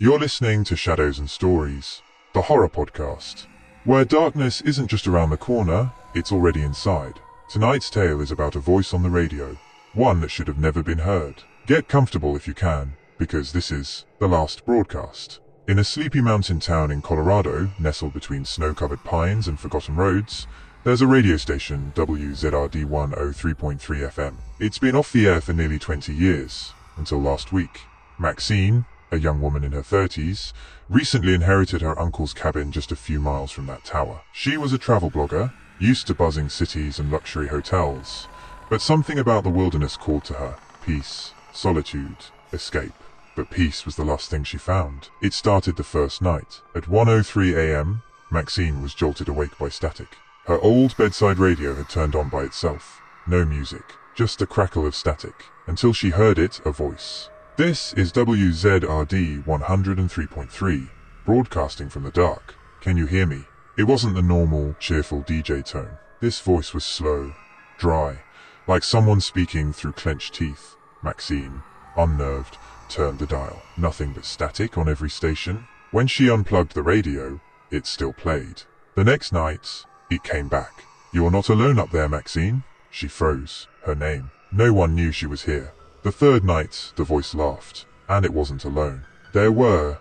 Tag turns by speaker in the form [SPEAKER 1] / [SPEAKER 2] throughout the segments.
[SPEAKER 1] You're listening to Shadows and Stories, the horror podcast, where darkness isn't just around the corner, it's already inside. Tonight's tale is about a voice on the radio, one that should have never been heard. Get comfortable if you can, because this is the last broadcast. In a sleepy mountain town in Colorado, nestled between snow-covered pines and forgotten roads, there's a radio station, WZRD 103.3 FM. It's been off the air for nearly 20 years, until last week. Maxine, a young woman in her 30s, recently inherited her uncle's cabin just a few miles from that tower. She was a travel blogger, used to buzzing cities and luxury hotels, but something about the wilderness called to her. Peace, solitude, escape. But peace was the last thing she found. It started the first night. At 1:03 a.m., Maxine was jolted awake by static. Her old bedside radio had turned on by itself. No music, just the crackle of static, until she heard it, a voice. This is WZRD 103.3, broadcasting from the dark. Can you hear me? It wasn't the normal, cheerful DJ tone. This voice was slow, dry, like someone speaking through clenched teeth. Maxine, unnerved, turned the dial. Nothing but static on every station. When she unplugged the radio, it still played. The next night, it came back. "You're not alone up there, Maxine." She froze. Her name. No one knew she was here. The third night, the voice laughed. And it wasn't alone. There were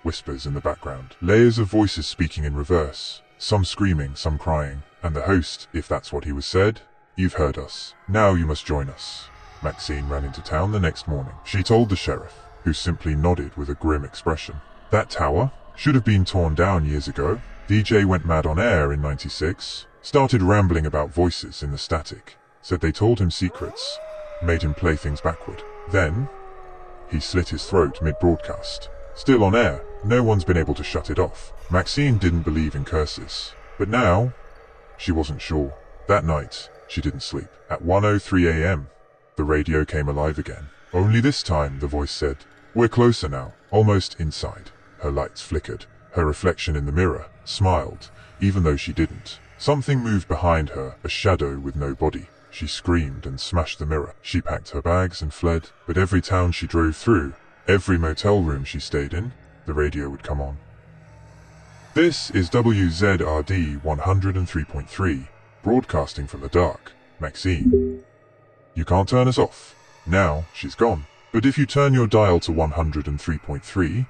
[SPEAKER 1] whispers in the background. Layers of voices speaking in reverse. Some screaming, some crying. And the host, if that's what he was said, "You've heard us. Now you must join us." Maxine ran into town the next morning. She told the sheriff, who simply nodded with a grim expression. That tower should have been torn down years ago. DJ went mad on air in '96, started rambling about voices in the static, said they told him secrets, made him play things backward. Then, he slit his throat mid-broadcast. Still on air, no one's been able to shut it off. Maxine didn't believe in curses, but now, she wasn't sure. That night, she didn't sleep. At 1:03 a.m., the radio came alive again. Only this time, the voice said, "We're closer now, almost inside." Her lights flickered. Her reflection in the mirror smiled, even though she didn't. Something moved behind her, a shadow with no body. She screamed and smashed the mirror. She packed her bags and fled, but every town she drove through, every motel room she stayed in, the radio would come on. This is WZRD 103.3, broadcasting from the dark. Maxine. You can't turn us off. Now, she's gone. But if you turn your dial to 103.3,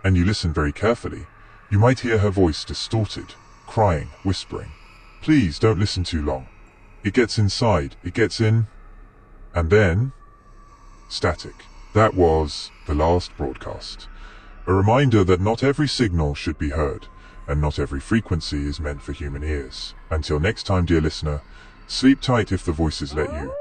[SPEAKER 1] and you listen very carefully, you might hear her voice distorted, crying, whispering. Please don't listen too long. It gets inside, it gets in, and then, static. That was the last broadcast. A reminder that not every signal should be heard, and not every frequency is meant for human ears. Until next time, dear listener, sleep tight if the voices let you.